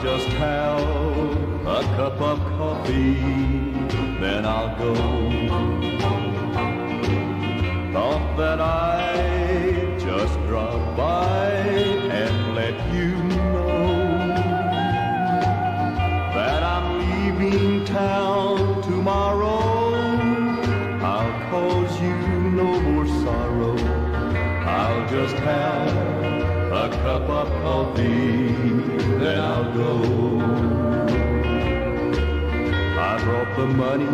I'll just have a cup of coffee, then I'll go. Thought that I'd just drop by and let you know that I'm leaving town tomorrow. I'll cause you no more sorrow. I'll just have a cup of coffee, then I'll go. I brought the money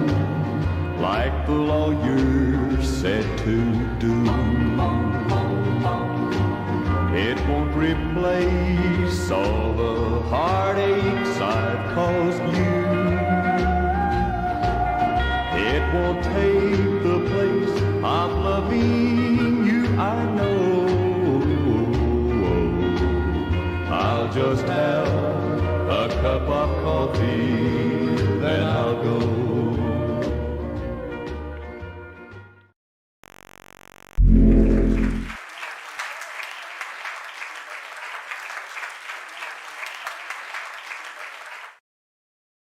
like the lawyer said to do. It won't replace all the heartaches I've caused you. It won't take the place of loving you, I know. I'll just have a cup of coffee, then I'll go.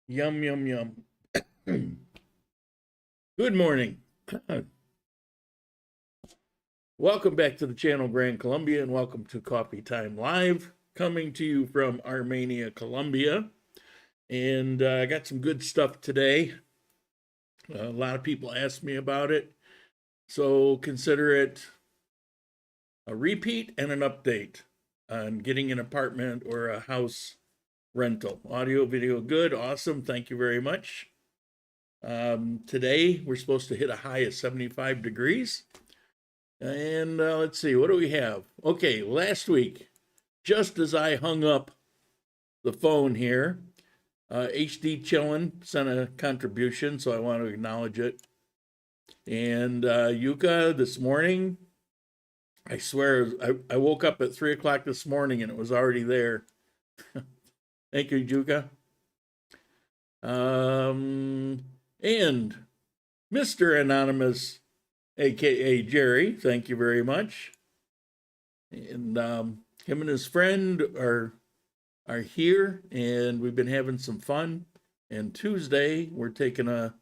Yum, yum, yum. Good morning. Welcome back to the channel, Grand Colombia, and welcome to Coffee Time Live, coming to you from Armenia, Colombia. And I got some good stuff today. A lot of people asked me about it, so consider it a repeat and an update on getting an apartment or a house rental. Audio, video, good, awesome. Thank you very much. Today we're supposed to hit a high of 75 degrees. And let's see, what do we have? Okay, last week, just as I hung up the phone here, HD Chillin sent a contribution, so I want to acknowledge it. And Yuka, this morning, I swear, I woke up at 3 o'clock this morning and it was already there. Thank you, Yuka. And Mr. Anonymous, aka Jerry, thank you very much. And him and his friend are here, and we've been having some fun. And Tuesday we're taking a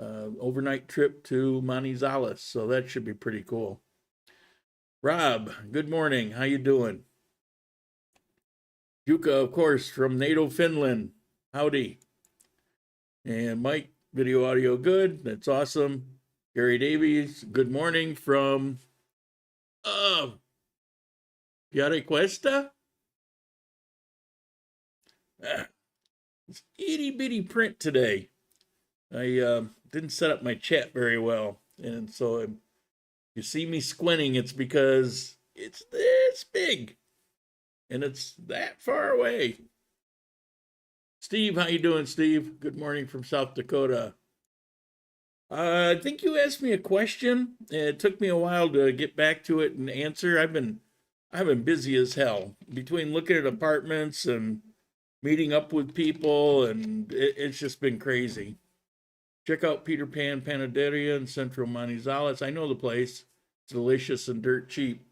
overnight trip to Manizales, so that should be pretty cool. Rob, good morning. How you doing? Yuka, of course, from NATO, Finland. Howdy. And Mike, video, audio, good. That's awesome. Gary Davies, good morning from Piarecuesta. It's itty bitty print today. I didn't set up my chat very well, and so you see me squinting. It's because it's this big, and it's that far away. Steve, how you doing, Steve? Good morning from South Dakota. I think you asked me a question. It took me a while to get back to it and answer. I've been busy as hell between looking at apartments and meeting up with people, and it's just been crazy. Check out Peter Pan Panaderia in Central Manizales. I know the place. It's delicious and dirt cheap.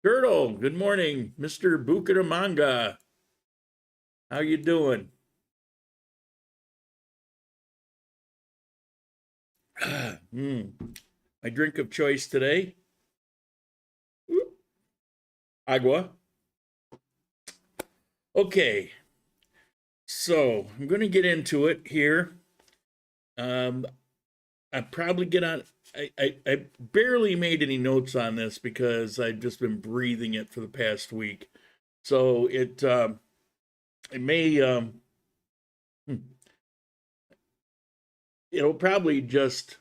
Turtle, good morning, Mr. Bucaramanga. How you doing? My drink of choice today, agua. Okay, so I'm going to get into it here. I probably get on. I barely made any notes on this because I've just been breathing it for the past week. So it may it'll probably just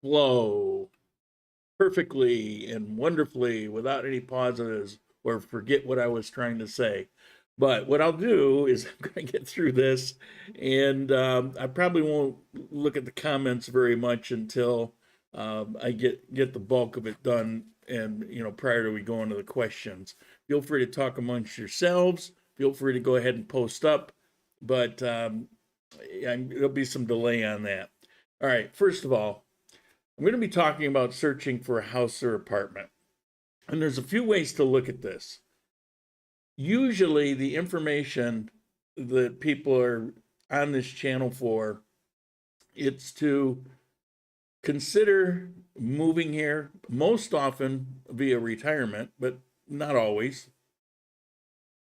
flow perfectly and wonderfully without any pauses or forget what I was trying to say. But what I'll do is I'm going to get through this, and I probably won't look at the comments very much until I get the bulk of it done, and prior to we go into the questions. Feel free to talk amongst yourselves. Feel free to go ahead and post up, but there'll be some delay on that. All right, first of all, I'm going to be talking about searching for a house or apartment. And there's a few ways to look at this. usually the information that people are on this channel for, it's to consider moving here, most often via retirement, but not always.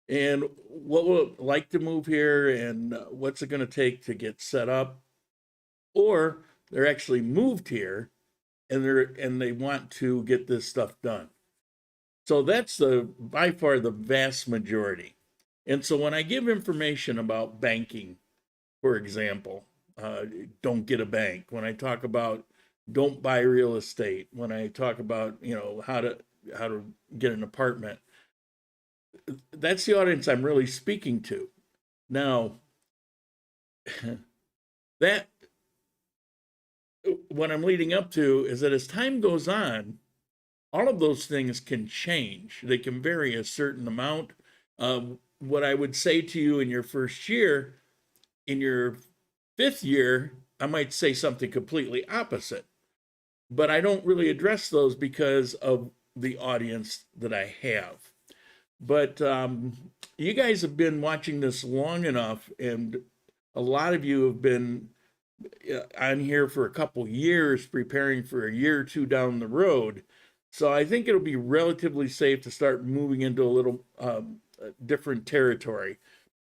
And what will it like to move here, and what's it going to take to get set up? Or they're actually moved here and they want to get this stuff done. So that's by far the vast majority. And so when I give information about banking, for example, don't get a bank. When I talk about don't buy real estate, when I talk about, how to get an apartment, that's the audience I'm really speaking to. Now, that what I'm leading up to is that as time goes on, all of those things can change. They can vary a certain amount. What I would say to you in your first year, in your fifth year, I might say something completely opposite. But I don't really address those because of the audience that I have. But you guys have been watching this long enough, and a lot of you have been on here for a couple years, preparing for a year or two down the road. So I think it'll be relatively safe to start moving into a little different territory.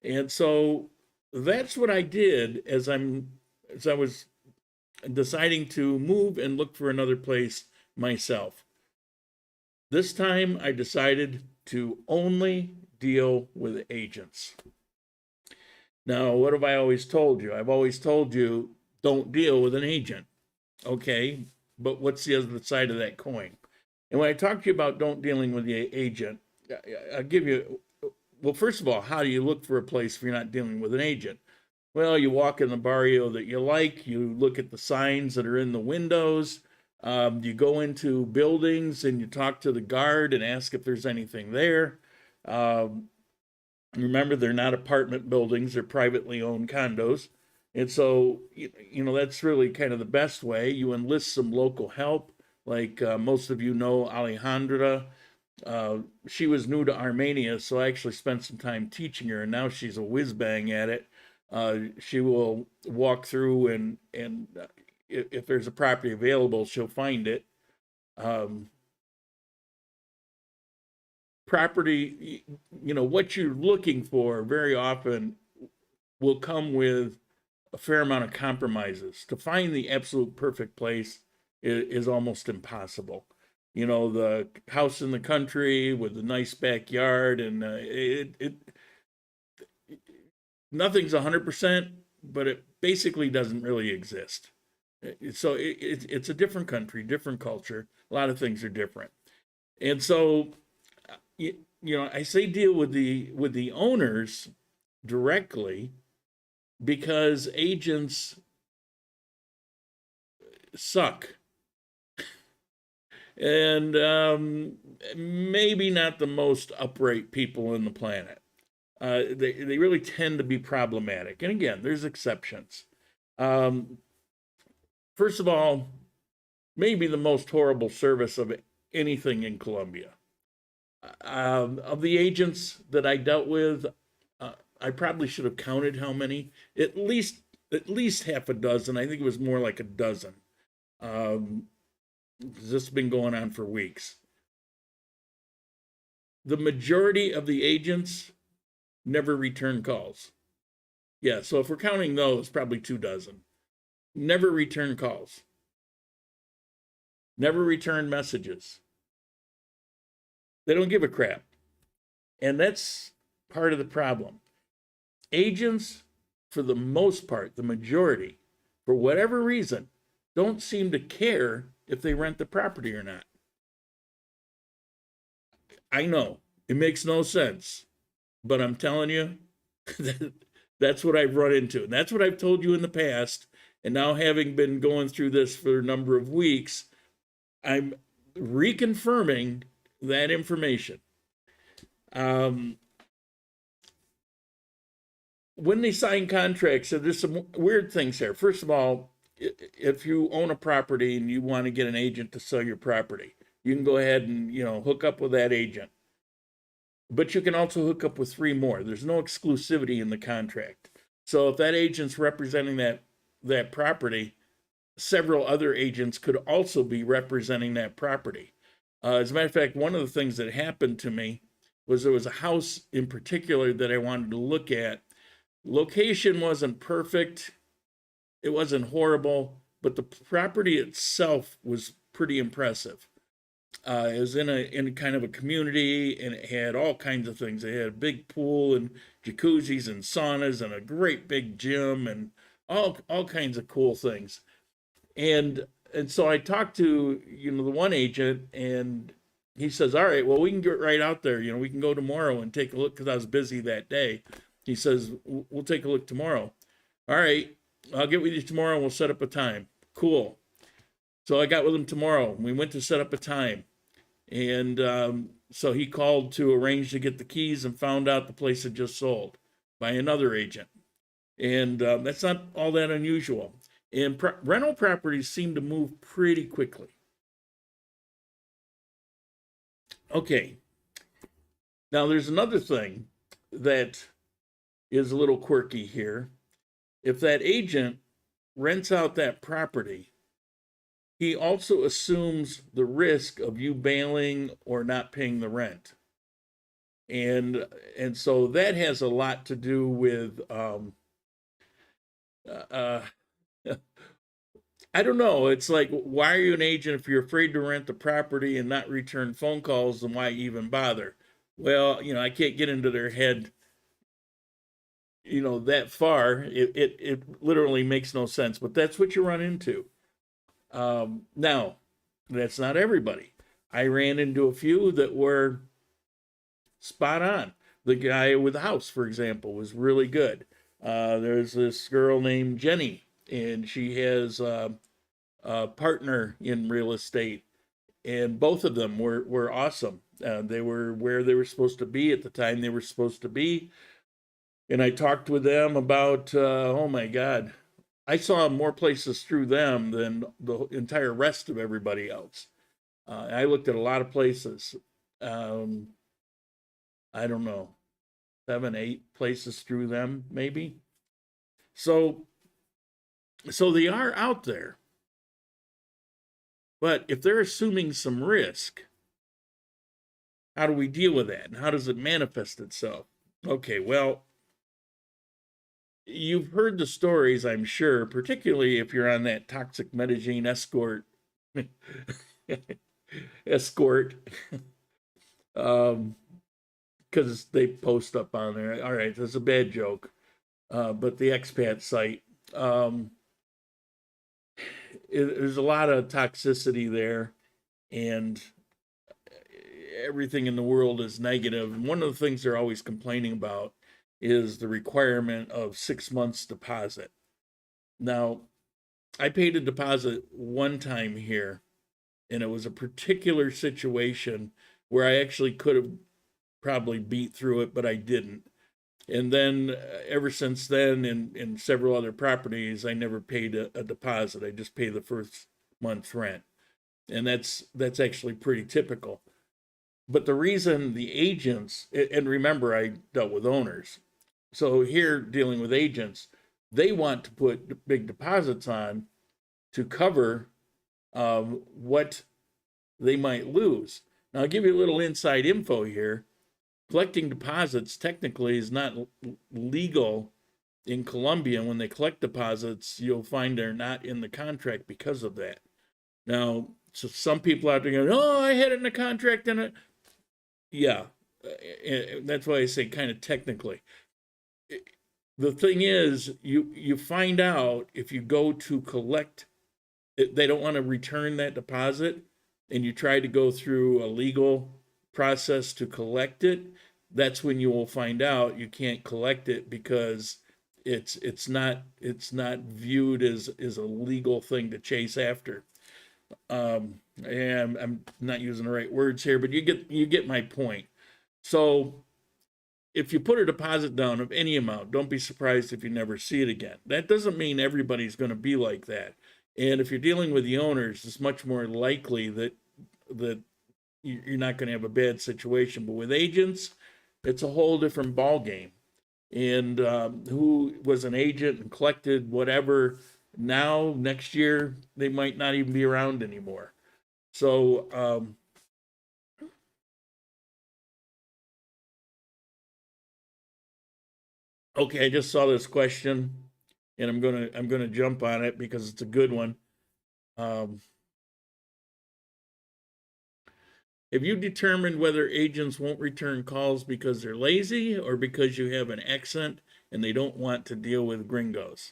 And so that's what I did as I was deciding to move and look for another place myself. This time I decided to only deal with agents. Now, what have I always told you? I've always told you, don't deal with an agent. Okay, but what's the other side of that coin? And when I talk to you about don't dealing with the agent, I'll give you, well, first of all, how do you look for a place if you're not dealing with an agent? Well, you walk in the barrio that you like, you look at the signs that are in the windows, you go into buildings and you talk to the guard and ask if there's anything there. Remember, they're not apartment buildings, they're privately owned condos. And so, that's really kind of the best way. You enlist some local help. Like most of you know Alejandra. She was new to Armenia, so I actually spent some time teaching her, and now she's a whiz bang at it. She will walk through and if there's a property available, she'll find it. Property, what you're looking for very often will come with a fair amount of compromises. To find the absolute perfect place is almost impossible. The house in the country with a nice backyard, and nothing's 100%, but it basically doesn't really exist. So it's a different country, different culture. A lot of things are different. And so, I say deal with the owners directly, because agents suck. And maybe not the most upright people on the planet. They really tend to be problematic. And again, there's exceptions. First of all, maybe the most horrible service of anything in Colombia. Of the agents that I dealt with, I probably should have counted how many. At least half a dozen. I think it was more like a dozen. This has been going on for weeks. The majority of the agents never return calls. Yeah, so if we're counting those, probably 2 dozen. Never return calls. Never return messages. They don't give a crap. And that's part of the problem. Agents, for the most part, the majority, for whatever reason, don't seem to care if they rent the property or not. I know, it makes no sense, but I'm telling you, that's what I've run into. And that's what I've told you in the past. And now, having been going through this for a number of weeks, I'm reconfirming that information. When they sign contracts, so there's some weird things there. First of all, if you own a property and you want to get an agent to sell your property, you can go ahead and hook up with that agent. but you can also hook up with 3 more. There's no exclusivity in the contract. So if that agent's representing that property, several other agents could also be representing that property. As a matter of fact, one of the things that happened to me was there was a house in particular that I wanted to look at. Location wasn't perfect. It wasn't horrible, but the property itself was pretty impressive. It was in a kind of a community, and it had all kinds of things. It had a big pool and jacuzzis and saunas and a great big gym and all kinds of cool things. And so I talked to the one agent, and he says, "All right, well, we can get right out there. We can go tomorrow and take a look," because I was busy that day. He says, "We'll take a look tomorrow." All right, I'll get with you tomorrow and we'll set up a time. Cool. So I got with him tomorrow. We went to set up a time. And so he called to arrange to get the keys and found out the place had just sold by another agent. And that's not all that unusual. And rental properties seem to move pretty quickly. Okay. Now there's another thing that is a little quirky here. If that agent rents out that property, he also assumes the risk of you bailing or not paying the rent. And so that has a lot to do with, I don't know. It's like, why are you an agent if you're afraid to rent the property and not return phone calls, then why even bother? Well, I can't get into their head, that far. It literally makes no sense, but that's what you run into. Now, that's not everybody. I ran into a few that were spot on. The guy with the house, for example, was really good. There's this girl named Jenny, and she has a partner in real estate, and both of them were awesome. They were where they were supposed to be at the time they were supposed to be. And I talked with them about, oh my God, I saw more places through them than the entire rest of everybody else. I looked at a lot of places. I don't know, 7, 8 places through them, maybe. So they are out there. But if they're assuming some risk, how do we deal with that? And how does it manifest itself? Okay, well, you've heard the stories, I'm sure, particularly if you're on that toxic metagene escort, because they post up on there. All right, that's a bad joke, but the expat site, there's a lot of toxicity there, and everything in the world is negative. And one of the things they're always complaining about is the requirement of 6 months deposit. Now, I paid a deposit one time here, and it was a particular situation where I actually could have probably beat through it, but I didn't. And then ever since then, in several other properties, I never paid a deposit. I just pay the first month's rent. And that's actually pretty typical. But the reason the agents, and remember, I dealt with owners. So here, dealing with agents, they want to put big deposits on to cover what they might lose. Now, I'll give you a little inside info here. Collecting deposits technically is not legal in Colombia. When they collect deposits, you'll find they're not in the contract because of that. Now, so some people out there going, "Oh, I had it in the contract," and yeah, that's why I say kind of technically. The thing is, you find out if you go to collect, they don't want to return that deposit, and you try to go through a legal process to collect it. That's when you will find out you can't collect it because it's not viewed as a legal thing to chase after. And I'm not using the right words here, but you get my point. So if you put a deposit down of any amount, don't be surprised if you never see it again. That doesn't mean everybody's going to be like that. And if you're dealing with the owners, it's much more likely that you're not going to have a bad situation. But with agents, it's a whole different ball game. And who was an agent and collected whatever, now next year they might not even be around anymore. So okay, I just saw this question, and I'm gonna jump on it because it's a good one. Have you determined whether agents won't return calls because they're lazy or because you have an accent and they don't want to deal with gringos?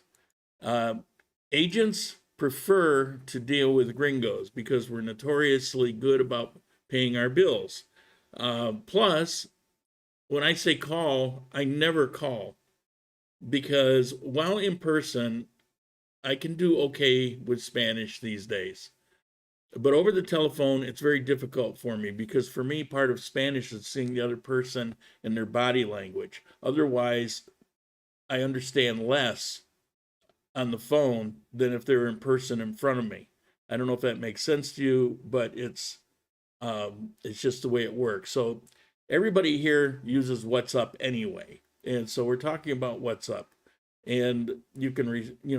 Agents prefer to deal with gringos because we're notoriously good about paying our bills. Plus, when I say call, I never call, because while in person, I can do okay with Spanish these days. But over the telephone, it's very difficult for me, because for me, part of Spanish is seeing the other person and their body language. Otherwise, I understand less on the phone than if they're in person in front of me. I don't know if that makes sense to you, but it's just the way it works. So everybody here uses WhatsApp anyway, and so we're talking about WhatsApp. And you can,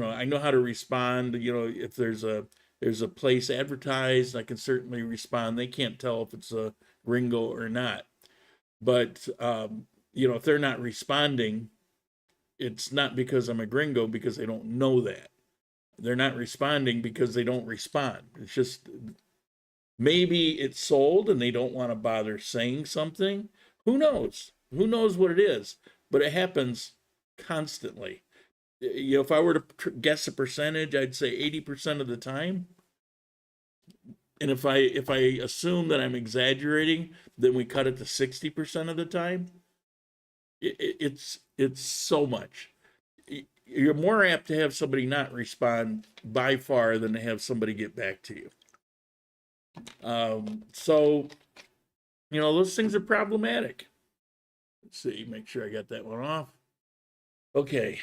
I know how to respond. If there's a place advertised, I can certainly respond. They can't tell if it's a gringo or not. But if they're not responding, it's not because I'm a gringo, because they don't know that. They're not responding because they don't respond. It's just, maybe it's sold and they don't want to bother saying something. Who knows? Who knows what it is? But it happens constantly. If I were to guess a percentage, I'd say 80% of the time. And if I assume that I'm exaggerating, then we cut it to 60% of the time. It's so much. You're more apt to have somebody not respond by far than to have somebody get back to you. So those things are problematic. Let's see, make sure I got that one off. Okay.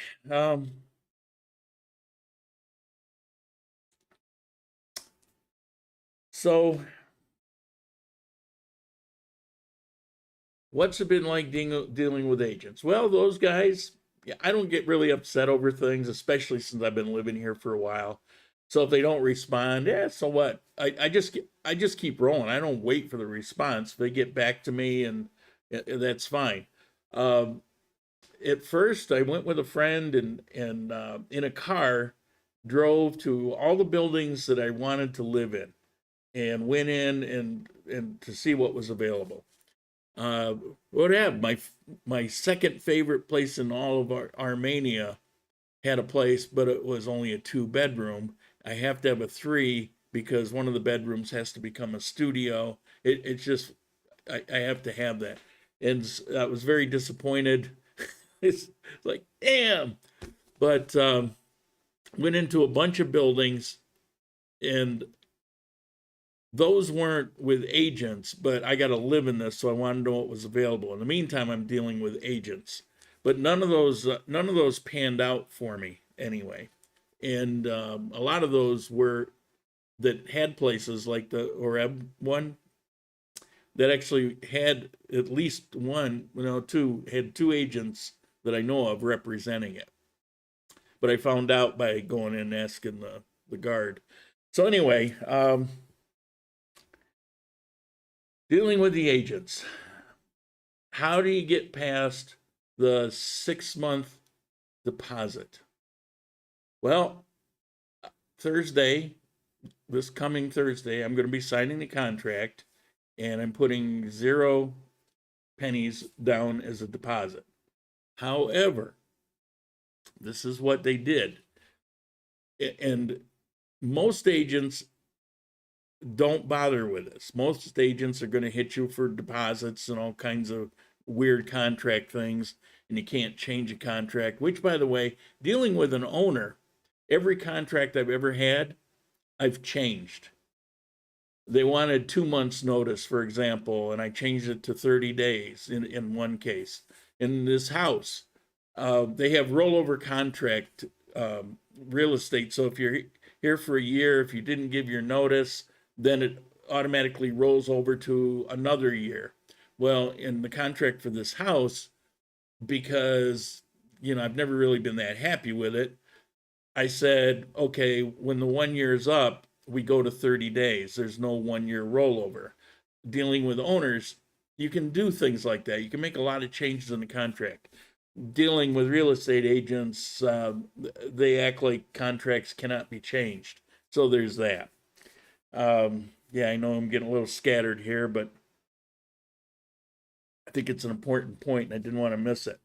So what's it been like dealing with agents? Well, those guys, I don't get really upset over things, especially since I've been living here for a while. So if they don't respond, so what? I just keep rolling. I don't wait for the response. They get back to me, and that's fine. At first, I went with a friend and in a car, drove to all the buildings that I wanted to live in, and went in and to see what was available. What happened? My second favorite place in all of Armenia had a place, but it was only a 2-bedroom. I have to have a 3 because one of the bedrooms has to become a studio. It's just, I have to have that. And I was very disappointed. It's like, damn. But went into a bunch of buildings, and those weren't with agents, but I got to live in this, so I wanted to know what was available. In the meantime, I'm dealing with agents, but none of those panned out for me anyway. And a lot of those were that had places like the Oreb one that actually had at least one, had 2 agents that I know of representing it. But I found out by going in and asking the guard. So anyway, dealing with the agents. How do you get past the 6-month deposit? Well, this coming Thursday, I'm going to be signing the contract, and I'm putting 0 pennies down as a deposit. However, this is what they did. And most agents don't bother with this. Most agents are going to hit you for deposits and all kinds of weird contract things, and you can't change a contract, which, by the way, dealing with an owner, every contract I've ever had, I've changed. They wanted 2 months notice, for example, and I changed it to 30 days in one case. In this house, they have rollover contract real estate. So if you're here for a year, if you didn't give your notice, then it automatically rolls over to another year. Well, in the contract for this house, because, you know, I've never really been that happy with it, I said, okay, when the 1 year is up, we go to 30 days. There's no 1 year rollover. Dealing with owners, you can do things like that. You can make a lot of changes in the contract. Dealing with real estate agents, they act like contracts cannot be changed. So there's that. Yeah, I know I'm getting a little scattered here, but I think it's an important point and I didn't want to miss it.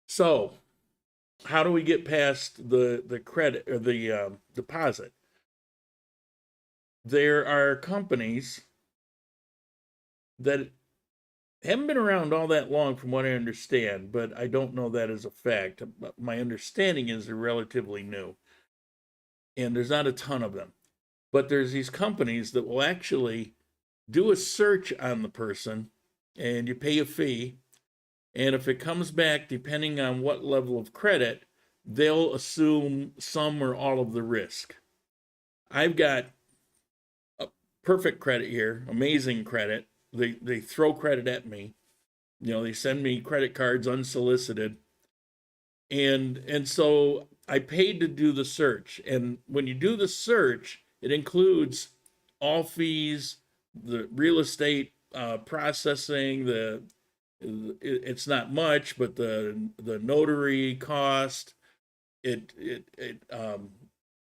So, how do we get past the credit or the deposit? There are companies that haven't been around all that long from what I understand, but I don't know that as a fact. My understanding is they're relatively new. And there's not a ton of them. But there's these companies that will actually do a search on the person and you pay a fee. And if it comes back, depending on what level of credit, they'll assume some or all of the risk. I've got a perfect credit here, amazing credit. They throw credit at me. You know, they send me credit cards unsolicited. And so I paid to do the search. And when you do the search, it includes all fees, the real estate processing, it's not much, but the notary cost, it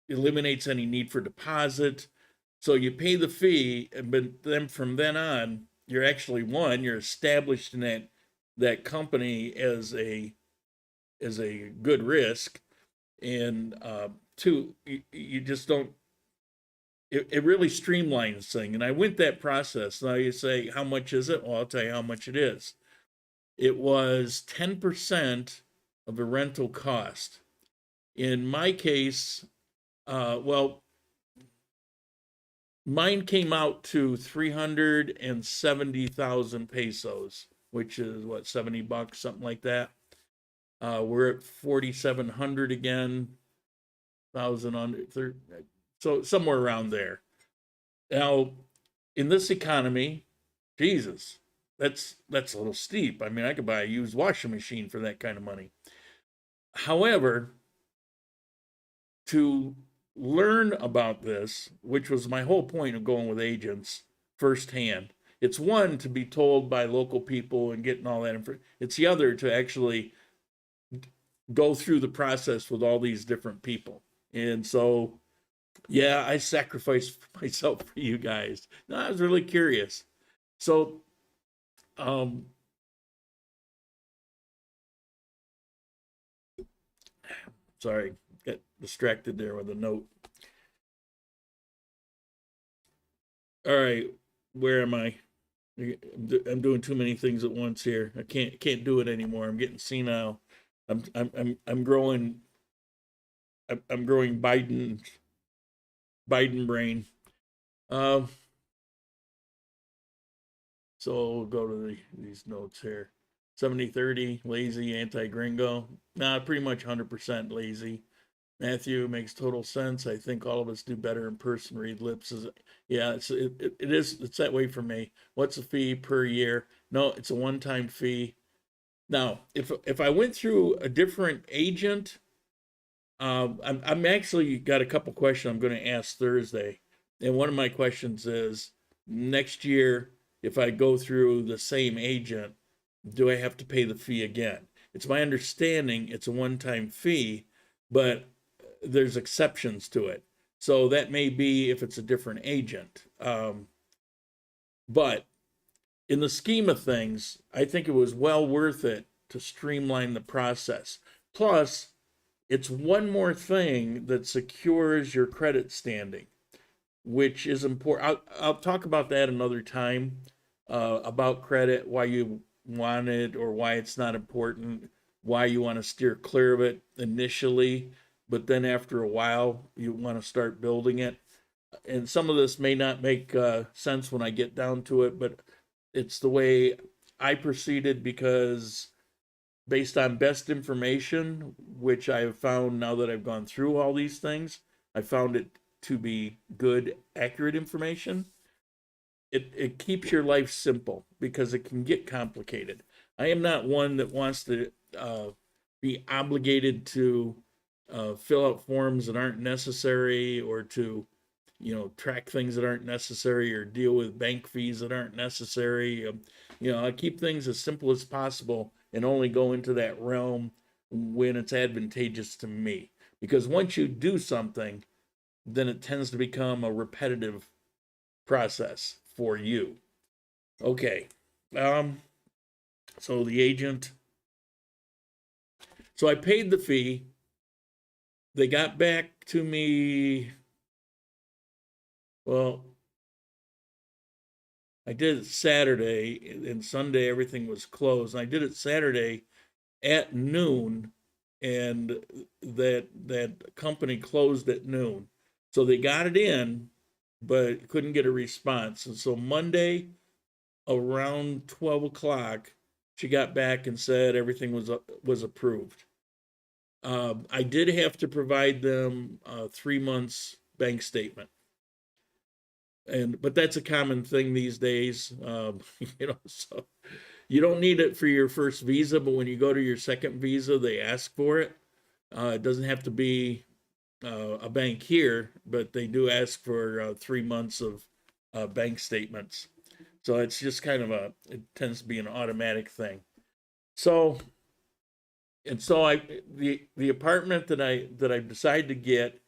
eliminates any need for deposit. So you pay the fee, but then from then on, you're actually you're established in that company as a good risk, and two, you just don't. It really streamlines thing, and I went that process. Now you say, how much is it? Well, I'll tell you how much it is. It was 10% of the rental cost. In my case, well, mine came out to 370,000 pesos, which is what, $70, something like that. We're at 4,700 again, 1,000 so somewhere around there. Now, in this economy, Jesus, that's a little steep. I mean, I could buy a used washing machine for that kind of money. However, to learn about this, which was my whole point of going with agents firsthand, it's one, to be told by local people and getting all that information. It's the other to actually go through the process with all these different people. And so, yeah, I sacrificed myself for you guys. No, I was really curious. So, sorry, got distracted there with a note. All right, where am I? I'm doing too many things at once here. I can't do it anymore. I'm getting senile. I'm growing. I'm growing Biden brain. So we'll go to these notes here. 70-30, lazy, anti-gringo. Nah, pretty much 100% lazy. Matthew, makes total sense. I think all of us do better in person. Read lips. Yeah, it's that way for me. What's the fee per year? No, it's a one-time fee. Now, if I went through a different agent, I'm actually got a couple questions I'm going to ask Thursday. And one of my questions is, next year, if I go through the same agent, do I have to pay the fee again? It's my understanding it's a one-time fee, but there's exceptions to it. So that may be if it's a different agent. But in the scheme of things, I think it was well worth it to streamline the process. Plus, it's one more thing that secures your credit standing, which is important. I'll talk about that another time, about credit, why you want it or why it's not important, why you want to steer clear of it initially, but then after a while, you want to start building it. And some of this may not make sense when I get down to it, but it's the way I proceeded, because based on best information, which I have found now that I've gone through all these things, I found it to be good, accurate information. it keeps your life simple because it can get complicated. I am not one that wants to be obligated to fill out forms that aren't necessary, or to, track things that aren't necessary, or deal with bank fees that aren't necessary. I keep things as simple as possible and only go into that realm when it's advantageous to me. Because once you do something, then it tends to become a repetitive process for you. Okay. So the agent. So I paid the fee. They got back to me. Well, I did it Saturday, and Sunday everything was closed. And I did it Saturday at noon, and that company closed at noon. So they got it in, but couldn't get a response. And so Monday around 12 o'clock, she got back and said everything was approved. I did have to provide them 3 months bank statement. But that's a common thing these days. So you don't need it for your first visa, but when you go to your second visa, they ask for it. It doesn't have to be a bank here, but they do ask for 3 months of bank statements. So it's just kind of it tends to be an automatic thing. So the apartment that I decided to get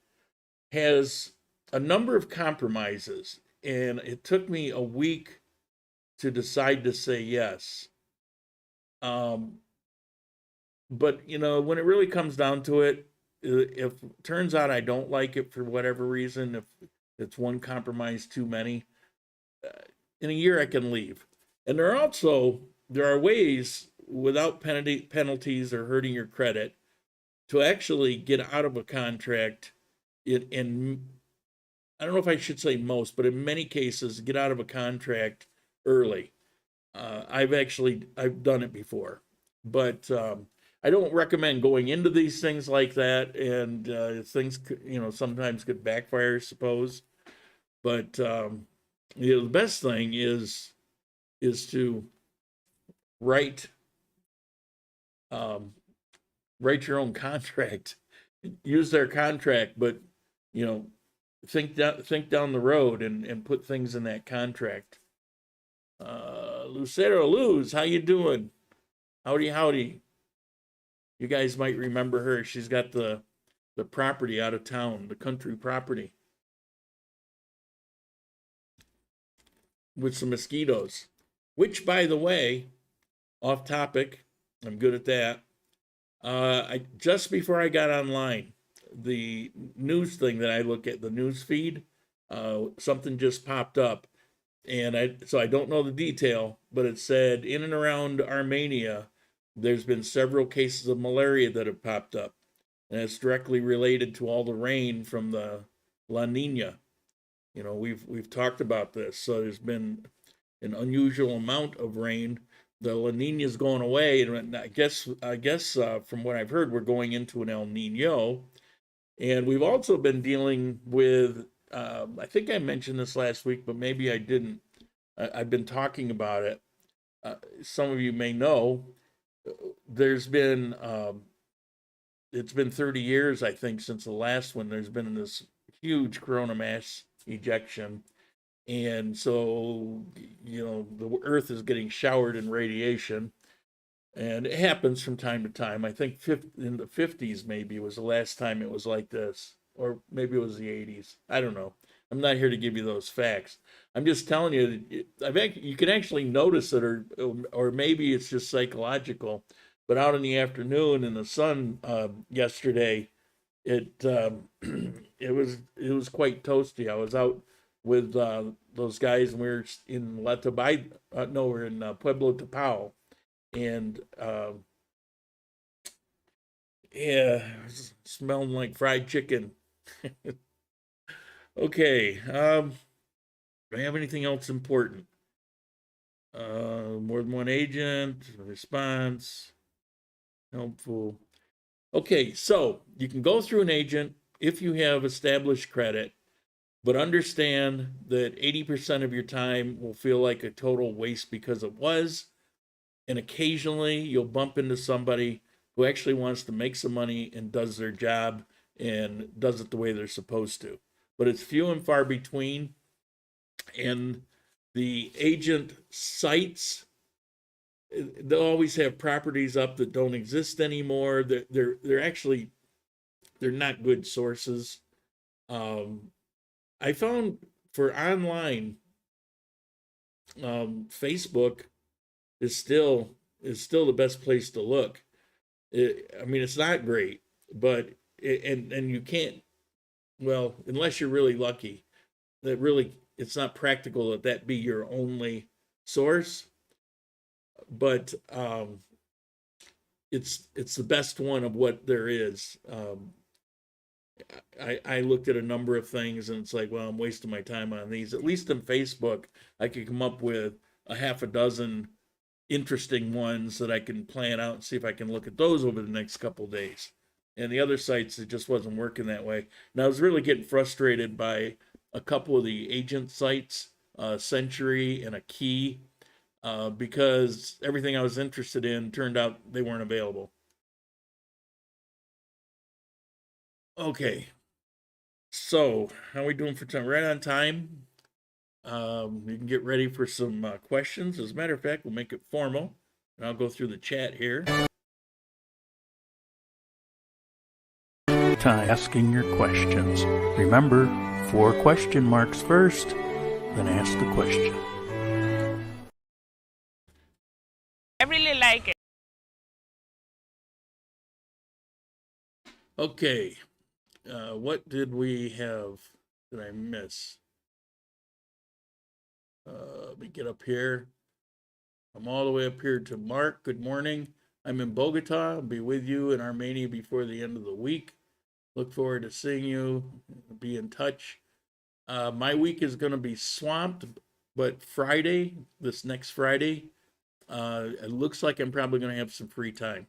has a number of compromises, and it took me a week to decide to say yes. But when it really comes down to it, if it turns out I don't like it for whatever reason, if it's one compromise too many, in a year I can leave. And there are ways without penalties or hurting your credit to actually get out of a contract in I don't know if I should say most, but in many cases, get out of a contract early. I've done it before, but I don't recommend going into these things like that. And things, sometimes could backfire, I suppose. But the best thing is to write your own contract, use their contract, but think down the road and put things in that contract. Lucero Luz, how you doing? Howdy. You guys might remember her. She's got the property out of town, the country property with some mosquitoes, which, by the way, off topic, I'm good at that. Just before I got online, the news thing that I look at, the news feed, something just popped up, and I don't know the detail, but it said in and around Armenia, there's been several cases of malaria that have popped up, and it's directly related to all the rain from the La Nina. We've talked about this, so there's been an unusual amount of rain. The La Nina is going away, and I guess from what I've heard, we're going into an El Nino. And we've also been dealing with, I think I mentioned this last week, but maybe I didn't. I've been talking about it. Some of you may know, it's been 30 years, I think, since the last one. There's been this huge corona mass ejection. And so, the earth is getting showered in radiation. And it happens from time to time. I think in the 50s maybe was the last time it was like this. Or maybe it was the 80s. I don't know. I'm not here to give you those facts. I'm just telling you, you can actually notice it, or maybe it's just psychological. But out in the afternoon in the sun yesterday, it was quite toasty. I was out with those guys, and we were in we're in Pueblo Tapao. And it was smelling like fried chicken. Okay, do I have anything else important? More than one agent, response, helpful. Okay, so you can go through an agent if you have established credit. But understand that 80% of your time will feel like a total waste because it was. And occasionally you'll bump into somebody who actually wants to make some money and does their job and does it the way they're supposed to. But it's few and far between. And the agent sites, they'll always have properties up that don't exist anymore. They're actually, they're not good sources. I found for online, Facebook is still the best place to look. I mean, it's not great, but and you can't, well, unless you're really lucky, that really it's not practical that be your only source. But it's the best one of what there is. I looked at a number of things and it's like, well, I'm wasting my time on these. At least in Facebook, I could come up with a half a dozen interesting ones that I can plan out and see if I can look at those over the next couple of days. And the other sites, it just wasn't working that way. And I was really getting frustrated by a couple of the agent sites, Century and a Key, because everything I was interested in turned out they weren't available. Okay, so how are we doing for time? Right on time. You can get ready for some questions. As a matter of fact, we'll make it formal, and I'll go through the chat here. Time asking your questions. Remember, 4 question marks first, then ask the question. I really like it. Okay, what did we have? Did I miss? Let me get up here. I'm all the way up here to Mark. Good morning. I'm in Bogota. I'll be with you in Armenia before the end of the week. Look forward to seeing you. Be in touch. My week is going to be swamped, but Friday, this next Friday, it looks like I'm probably going to have some free time.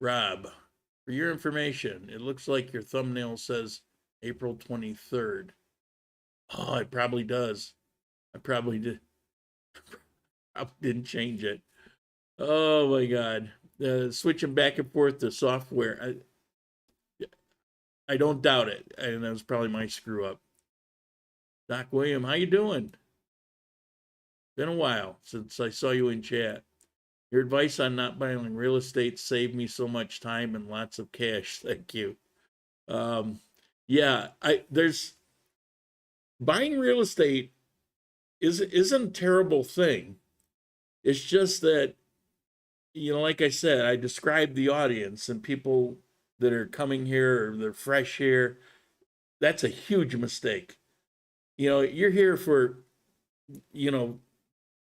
Rob, for your information, it looks like your thumbnail says April 23rd. Oh, it probably does. I probably did. I didn't change it. Oh my God. Switching back and forth to software. I don't doubt it. And that was probably my screw up. Doc William, how you doing? Been a while since I saw you in chat. Your advice on not buying real estate saved me so much time and lots of cash. Thank you. Yeah, there's buying real estate isn't a terrible thing. It's just that, you know, like I said, I described the audience and people that are coming here or they're fresh here. That's a huge mistake. You know, you're here for,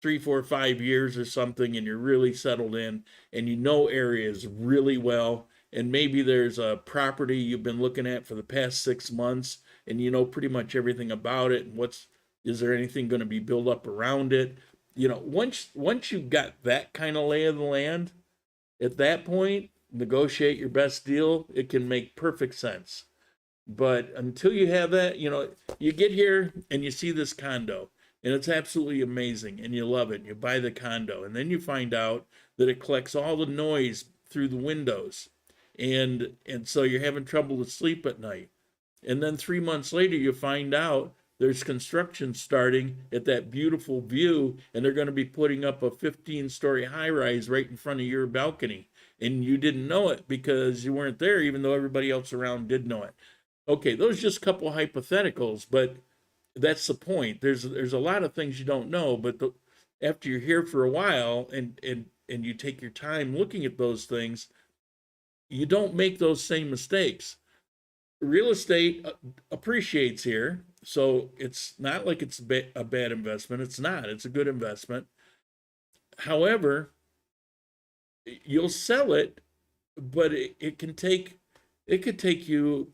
3, 4, 5 years or something, and you're really settled in and you know areas really well. And maybe there's a property you've been looking at for the past 6 months and you know pretty much everything about it. And is there anything going to be built up around it? You know, once you've got that kind of lay of the land, at that point, negotiate your best deal. It can make perfect sense. But until you have that, you get here and you see this condo and it's absolutely amazing and you love it. You buy the condo and then you find out that it collects all the noise through the windows. And so you're having trouble to sleep at night. And then 3 months later, you find out there's construction starting at that beautiful view, and they're going to be putting up a 15-story high-rise right in front of your balcony. And you didn't know it because you weren't there, even though everybody else around did know it. Okay, those are just a couple hypotheticals, but that's the point. There's a lot of things you don't know, but after you're here for a while and you take your time looking at those things, you don't make those same mistakes. Real estate appreciates here, so it's not like it's a bad investment. It's not. It's a good investment. However, you'll sell it, but it could take you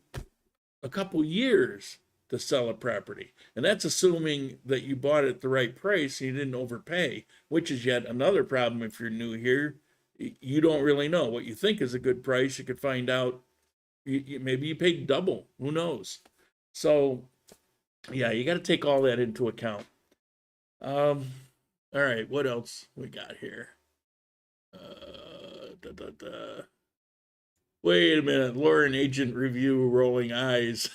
a couple years to sell a property, and that's assuming that you bought it at the right price and you didn't overpay, which is yet another problem. If you're new here, you don't really know what you think is a good price. You could find out maybe you paid double. Who knows? So yeah, you got to take all that into account. All right, what else we got here? Wait a minute, Lauren Agent Review rolling eyes.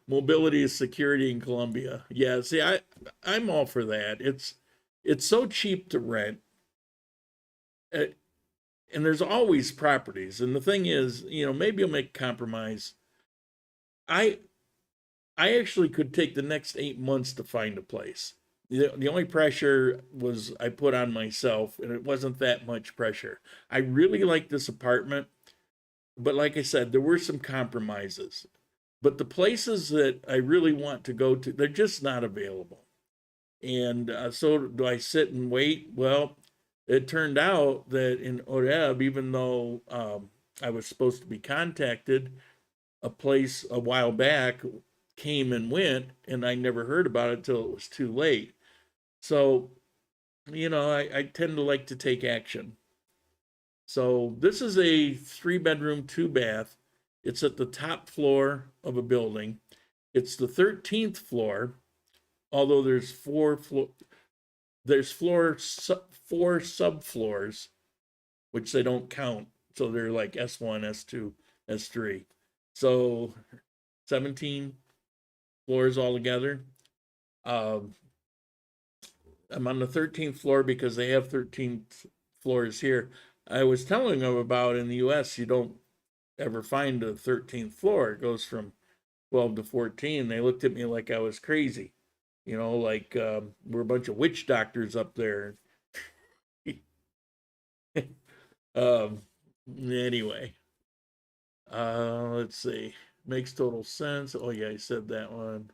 Mobility is security in Colombia. Yeah, see, I'm all for that. It's so cheap to rent, uh, and there's always properties. And the thing is, maybe you'll make a compromise. I I actually could take the next 8 months to find a place. The only pressure was I put on myself, and it wasn't that much pressure. I really like this apartment, but like I said, there were some compromises. But the places that I really want to go to, they're just not available. And so do I sit and wait? Well, it turned out that in Oreb, even though I was supposed to be contacted, a place a while back came and went, and I never heard about it till it was too late. So, I tend to like to take action. So this is a 3-bedroom, 2-bath. It's at the top floor of a building. It's the 13th floor, although there's four subfloors, which they don't count. So they're like S1, S2, S3. So 17 floors altogether. I'm on the 13th floor because they have 13 floors here. I was telling them about in the US, you don't ever find a 13th floor. It goes from 12 to 14. They looked at me like I was crazy. Like we're a bunch of witch doctors up there. Anyway, let's see. Makes total sense. Oh yeah, I said that one.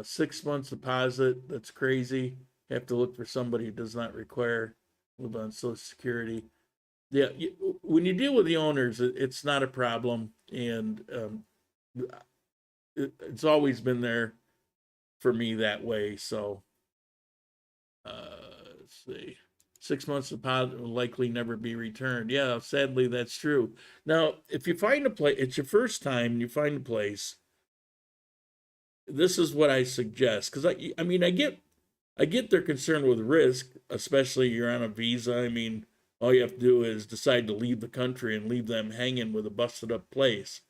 6 months deposit. That's crazy. Have to look for somebody who does not require live on Social Security. Yeah, when you deal with the owners, it's not a problem, and it's always been there for me that way. So, let's see. 6 months deposit will likely never be returned. Yeah, sadly, that's true. Now, if you find a place, it's your first time, you find a place. This is what I suggest, because I mean, I get their concern with risk, especially you're on a visa. I mean, all you have to do is decide to leave the country and leave them hanging with a busted up place.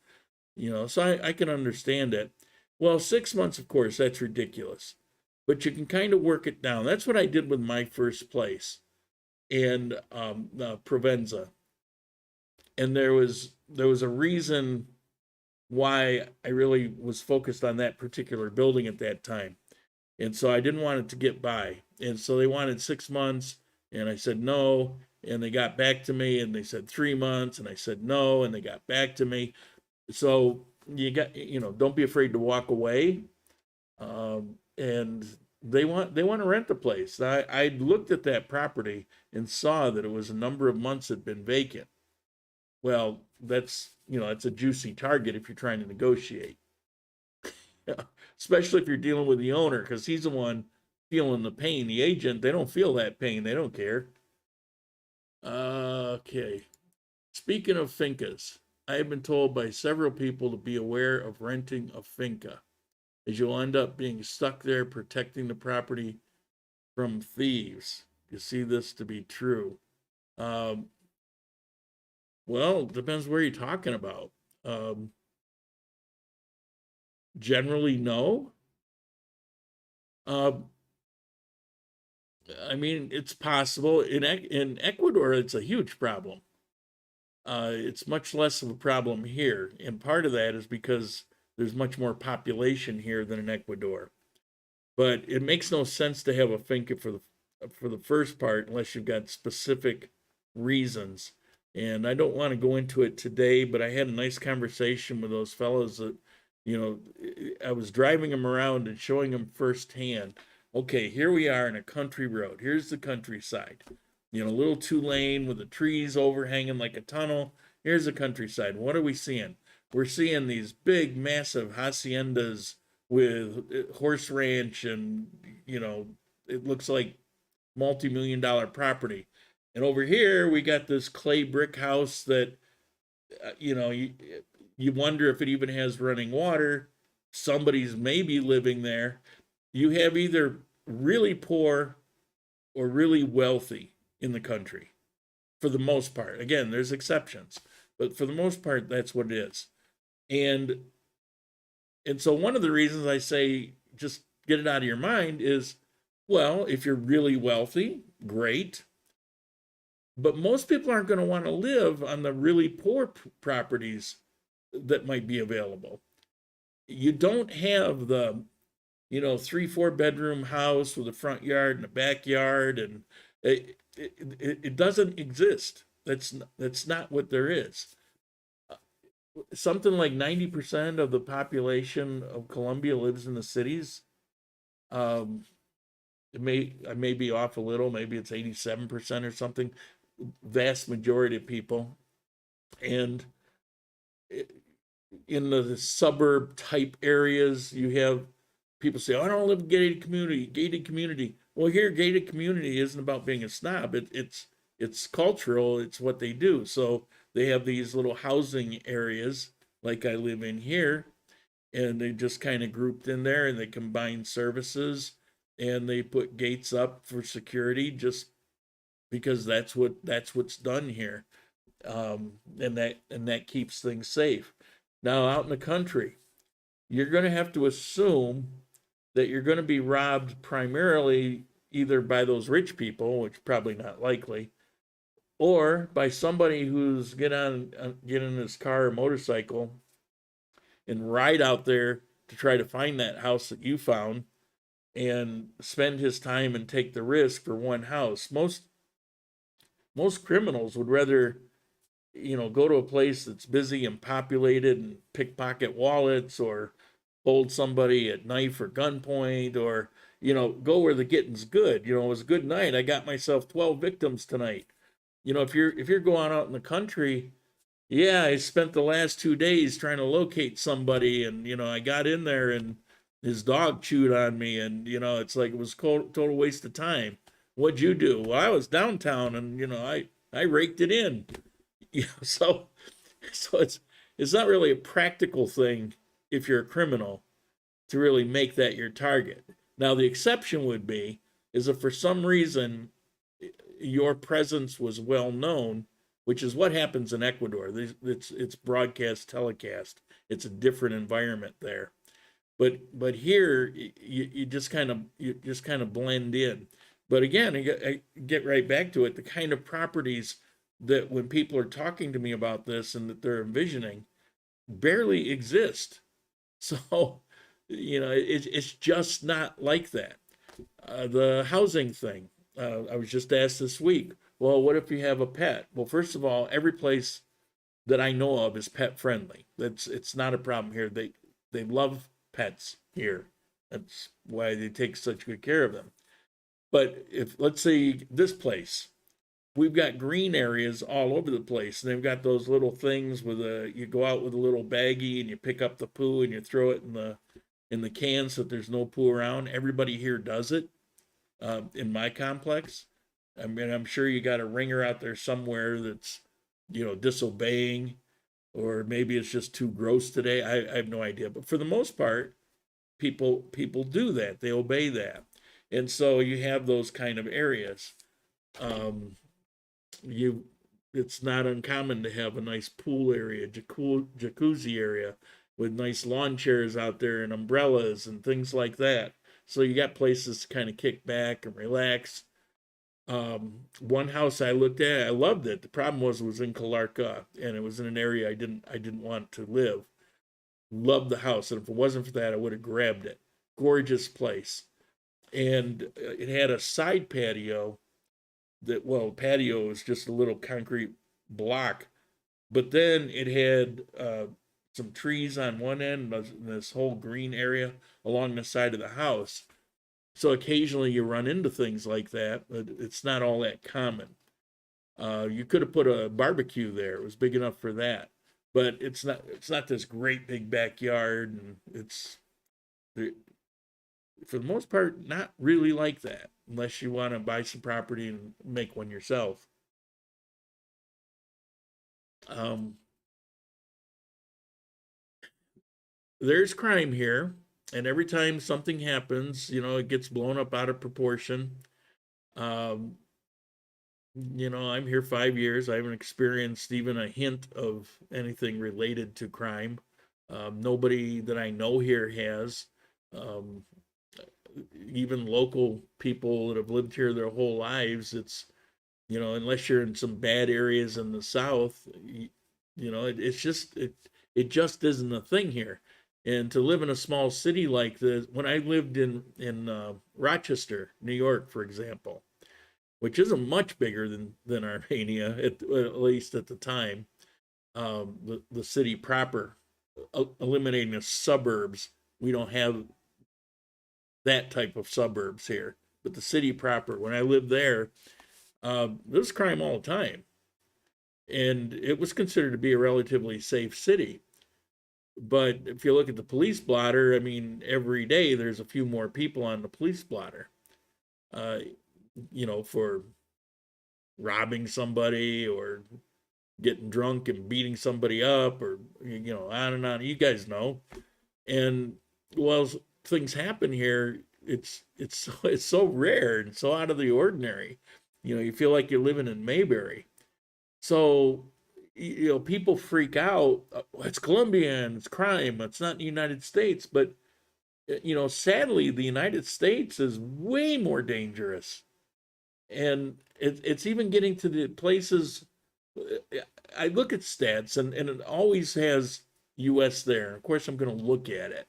So I can understand it. Well, 6 months, of course, that's ridiculous. But you can kind of work it down. That's what I did with my first place, and Provenza. And there was a reason why I really was focused on that particular building at that time. And so I didn't want it to get by. And so they wanted 6 months, and I said no. And they got back to me, and they said 3 months, and I said no, and they got back to me. So don't be afraid to walk away. And they want to rent the place. I looked at that property and saw that it was a number of months had been vacant. Well, that's a juicy target if you're trying to negotiate. Especially if you're dealing with the owner, because he's the one feeling the pain. The agent, they don't feel that pain. They don't care. Okay. Speaking of fincas, I have been told by several people to be aware of renting a finca, as you'll end up being stuck there protecting the property from thieves. You see this to be true. Well, it depends where you're talking about. Generally, no. I mean, it's possible. In Ecuador, it's a huge problem. It's much less of a problem here, and part of that is because there's much more population here than in Ecuador. But it makes no sense to have a finca for the first part unless you've got specific reasons. And I don't want to go into it today, but I had a nice conversation with those fellows that, I was driving them around and showing them firsthand. Okay, here we are in a country road. Here's the countryside. A little 2-lane with the trees overhanging like a tunnel. Here's the countryside. What are we seeing? We're seeing these big, massive haciendas with horse ranch, and, it looks like multi-million-dollar property. And over here, we got this clay brick house that, you wonder if it even has running water. somebody's maybe living there. You have either really poor or really wealthy in the country, for the most part. Again, there's exceptions, but for the most part, that's what it is. And so one of the reasons I say just get it out of your mind is, well, if you're really wealthy, great. But most people aren't going to want to live on the really poor properties that might be available. You don't have the, 3-4 bedroom house with a front yard and a backyard, and it doesn't exist. That's not what there is. Something like 90% of the population of Colombia lives in the cities. I may be off a little, maybe it's 87% or something. Vast majority of people. And in the suburb type areas, you have people say, oh, I don't live in gated community. Well, here, gated community isn't about being a snob. It's cultural. It's what they do. So they have these little housing areas like I live in here, and they just kind of grouped in there, and they combine services, and they put gates up for security just because that's what's done here. And that keeps things safe. Now, out in the country, you're going to have to assume that you're going to be robbed primarily either by those rich people, which probably not likely, or by somebody who's get in his car or motorcycle and ride out there to try to find that house that you found and spend his time and take the risk for one house. Most criminals would rather, go to a place that's busy and populated and pickpocket wallets or hold somebody at knife or gunpoint, or, go where the getting's good. It was a good night. I got myself 12 victims tonight. If you're going out in the country, yeah, I spent the last 2 days trying to locate somebody, and, I got in there and his dog chewed on me, and, it's like it was total waste of time. What'd you do? Well, I was downtown, and, I raked it in. So it's not really a practical thing if you're a criminal to really make that your target. Now, the exception would be is if for some reason your presence was well known, which is what happens in Ecuador. It's broadcast, telecast. It's a different environment there. But here you just kind of blend in. But again, I get right back to it. The kind of properties that when people are talking to me about this and that they're envisioning barely exist. So, it's just not like that. The housing thing, I was just asked this week, well, what if you have a pet? Well, first of all, every place that I know of is pet friendly. It's not a problem here. They love pets here. That's why they take such good care of them. But if, let's say this place, we've got green areas all over the place, and they've got those little things with you go out with a little baggie and you pick up the poo and you throw it in the can so that there's no poo around. Everybody here does it in my complex. I mean, I'm sure you got a ringer out there somewhere that's, disobeying, or maybe it's just too gross today. I have no idea. But for the most part, people do that. They obey that. And so you have those kind of areas. It's not uncommon to have a nice pool area, jacuzzi area with nice lawn chairs out there and umbrellas and things like that. So you got places to kind of kick back and relax. One house I looked at, I loved it. The problem was it was in Calarca, and it was in an area I didn't want to live. Loved the house, and if it wasn't for that, I would have grabbed it. Gorgeous place. And it had a side patio patio is just a little concrete block, but then it had some trees on one end and this whole green area along the side of the house. So occasionally you run into things like that, but it's not all that common. You could have put a barbecue there. It was big enough for that, but it's not this great big backyard, and it's, for the most part, not really like that, unless you want to buy some property and make one yourself. there's crime here, and every time something happens, it gets blown up out of proportion. Um, I'm here 5 years. I haven't experienced even a hint of anything related to crime. Nobody that I know here has. Um, Even local people that have lived here their whole lives, it's, unless you're in some bad areas in the South, it just isn't a thing here. And to live in a small city like this, when I lived in Rochester, New York, for example, which isn't much bigger than Armenia, at least at the time, the city proper, eliminating the suburbs, we don't have that type of suburbs here. But the city proper, when I lived there was crime all the time. And it was considered to be a relatively safe city. But if you look at the police blotter, I mean, every day there's a few more people on the police blotter, for robbing somebody or getting drunk and beating somebody up, or, on and on. You guys know. And well, things happen here. It's so rare and so out of the ordinary. You feel like you're living in Mayberry. So, people freak out. It's Colombian, it's crime, it's not the United States. But, sadly, the United States is way more dangerous. And it's even getting to the places. I look at stats, and it always has US there. Of course, I'm going to look at it.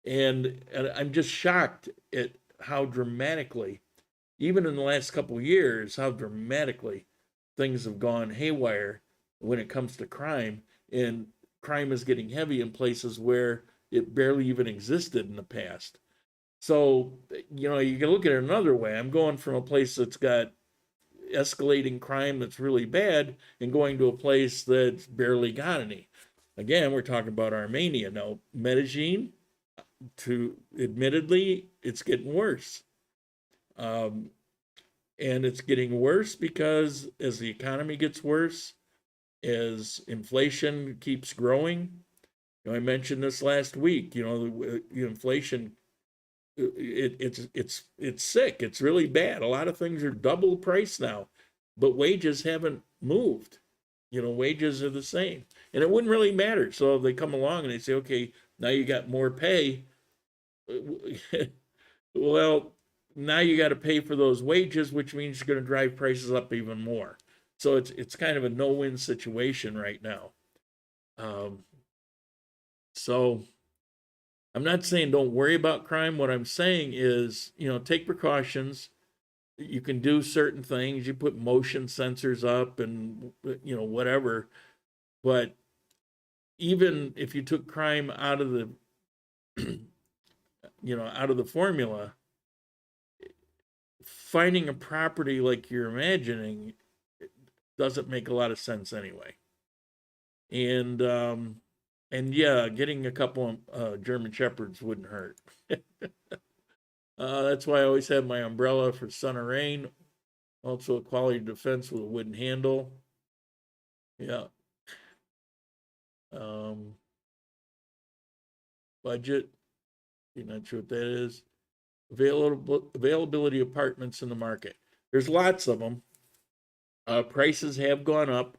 And I'm just shocked at how dramatically, even in the last couple of years, how dramatically things have gone haywire when it comes to crime. And crime is getting heavy in places where it barely even existed in the past. So, you can look at it another way. I'm going from a place that's got escalating crime that's really bad and going to a place that's barely got any. Again, we're talking about Armenia. Now, Medellin, admittedly, it's getting worse. And it's getting worse because as the economy gets worse, as inflation keeps growing, I mentioned this last week, the inflation, it's sick. It's really bad. A lot of things are double price now, but wages haven't moved. Wages are the same, and it wouldn't really matter. So if they come along and they say, okay, now you got more pay, well, now you got to pay for those wages, which means you're going to drive prices up even more. So it's kind of a no-win situation right now. So I'm not saying don't worry about crime. What I'm saying is, take precautions. You can do certain things. You put motion sensors up and, whatever. But even if you took crime out of the, out of the formula, finding a property like you're imagining doesn't make a lot of sense anyway. And yeah, getting a couple of German Shepherds wouldn't hurt. That's why I always have my umbrella for sun or rain. Also a quality defense with a wooden handle. Yeah. Budget. You're not sure what that is. Availability of apartments in the market. There's lots of them. Prices have gone up.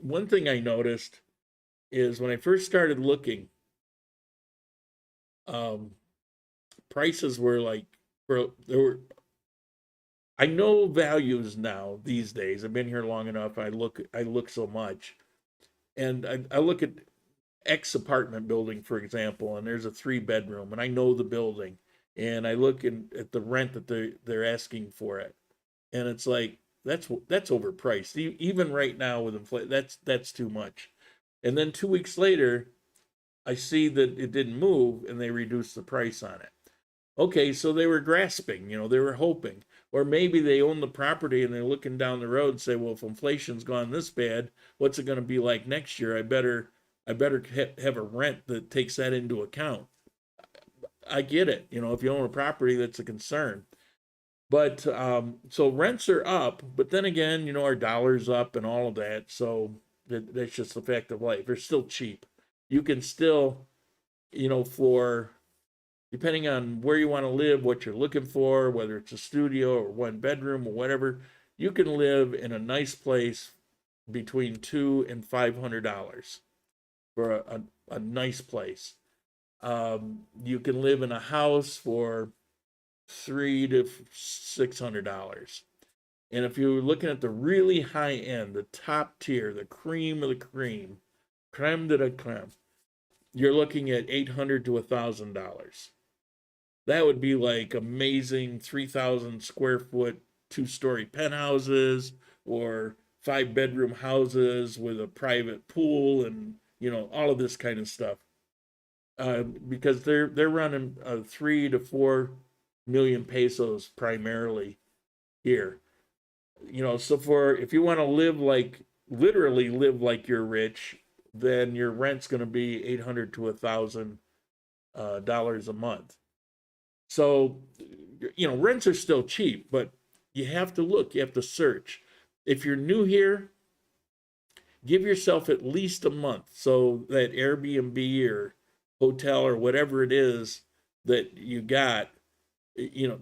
One thing I noticed is when I first started looking, prices were like, I know values now these days. I've been here long enough. I look so much, and I look at X apartment building, for example, and there's a 3-bedroom, and I know the building, and I look at the rent that they're asking for it, and it's like that's overpriced. Even right now with inflation, that's too much. And then 2 weeks later, I see that it didn't move, and they reduced the price on it. Okay, so they were grasping, they were hoping. Or maybe they own the property and they're looking down the road and say, well, if inflation's gone this bad, what's it going to be like next year? I better have a rent that takes that into account. I get it. If you own a property, that's a concern. But so rents are up, but then again, our dollar's up and all of that. So That's just the fact of life. They're still cheap. You can still, for depending on where you want to live, what you're looking for, whether it's a studio or one bedroom or whatever, you can live in a nice place between $200 and $500 for a nice place. You can live in a house for $300 to $600. And if you're looking at the really high end, the top tier, the cream of the cream, creme de la creme, you're looking at $800 to $1,000. That would be like amazing 3,000 square foot, 2-story penthouses or 5-bedroom houses with a private pool and, all of this kind of stuff. Because they're running 3 to 4 million pesos primarily here. So if you want to literally live like you're rich, then your rent's going to be $800 to $1,000 a month. So, rents are still cheap, but you have to look, you have to search. If you're new here, give yourself at least a month so that Airbnb or hotel or whatever it is that you got,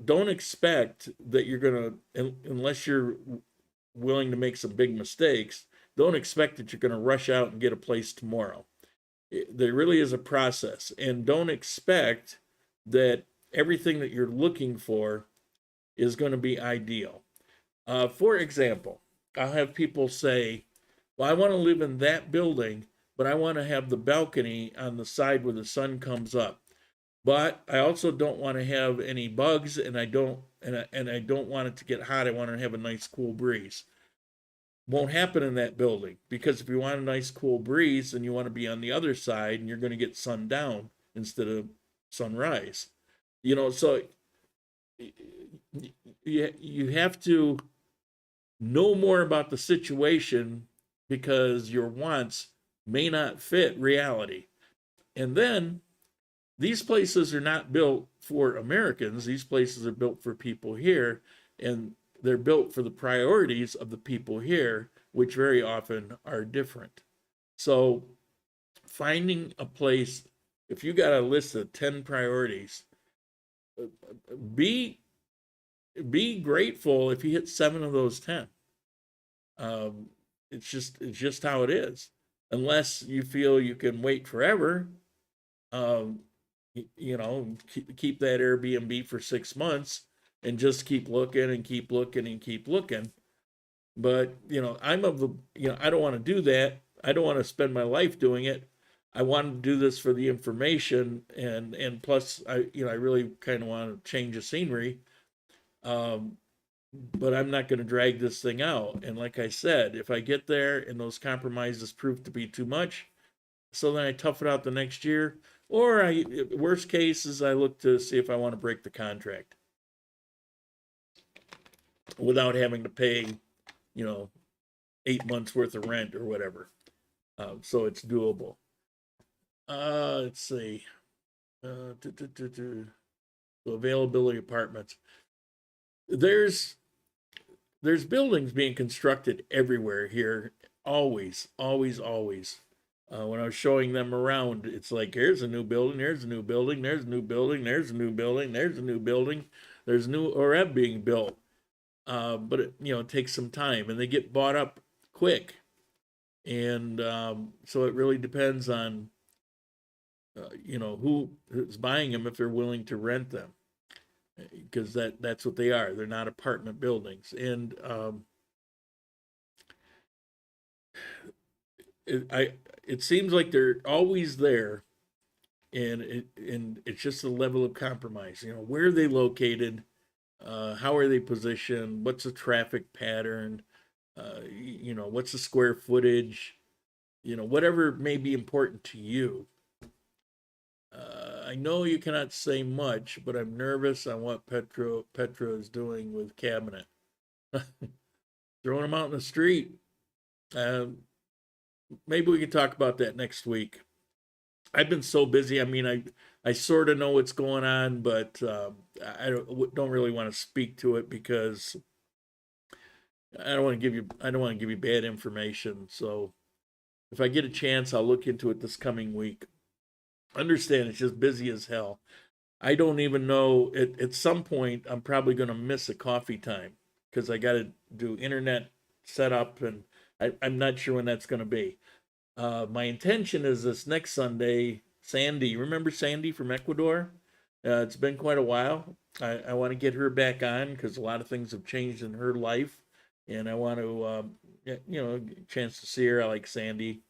don't expect that you're going to, unless you're willing to make some big mistakes, don't expect that you're going to rush out and get a place tomorrow. There really is a process, and don't expect that everything that you're looking for is going to be ideal. For example, I'll have people say, well, I want to live in that building, but I want to have the balcony on the side where the sun comes up. But I also don't want to have any bugs, and I don't want it to get hot. I want to have a nice cool breeze. Won't happen in that building, because if you want a nice cool breeze and you want to be on the other side, and you're going to get sundown instead of sunrise. So you have to know more about the situation, because your wants may not fit reality. And then these places are not built for Americans. These places are built for people here, and they're built for the priorities of the people here, which very often are different. So finding a place, if you got a list of 10 priorities, be grateful if you hit 7 of those 10. It's just how it is. Unless you feel you can wait forever, keep that Airbnb for 6 months and just keep looking and keep looking and keep looking. But, I'm of the, I don't want to do that. I don't want to spend my life doing it. I want to do this for the information, and plus I really kind of want to change the scenery. But I'm not going to drag this thing out. And like I said, if I get there and those compromises prove to be too much, so then I tough it out the next year. Or worst case is I look to see if I want to break the contract without having to pay, 8 months worth of rent or whatever. So it's doable. Let's see. So availability apartments. There's buildings being constructed everywhere here. Always. When I was showing them around, it's like, here's a new building, there's a new building, there's a new building, there's a new building, there's a new building, there's new OREB being built. But it takes some time, and they get bought up quick. And so it really depends on, who's buying them, if they're willing to rent them. Because that's what they are. They're not apartment buildings. And it seems like they're always there, and it's just a level of compromise. Where are they located? How are they positioned? What's the traffic pattern? What's the square footage? Whatever may be important to you. I know you cannot say much, but I'm nervous on what Petra is doing with cabinet. Throwing them out in the street. Maybe we can talk about that next week. I've been so busy. I mean, I sort of know what's going on, but I don't really want to speak to it, because I don't want to give you bad information. So if I get a chance, I'll look into it this coming week. Understand it's just busy as hell. I don't even know, at some point, I'm probably going to miss a coffee time because I got to do internet setup, and I'm not sure when that's going to be. My intention is this next Sunday, Sandy, remember Sandy from Ecuador? It's been quite a while. I want to get her back on because a lot of things have changed in her life, and I want to, chance to see her. I like Sandy.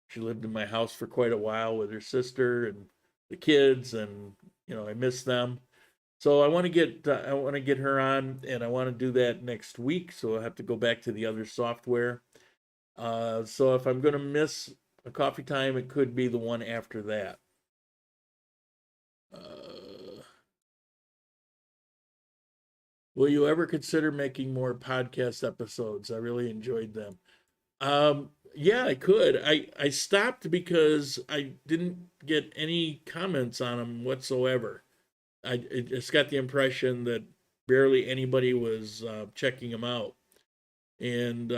She lived in my house for quite a while with her sister and the kids, and I miss them. So I want to get her on, and I want to do that next week. So I have to go back to the other software. So if I'm going to miss a coffee time, it could be the one after that. Will you ever consider making more podcast episodes? I really enjoyed them. Yeah, I could. I stopped because I didn't get any comments on them whatsoever. I just got the impression that barely anybody was checking them out. And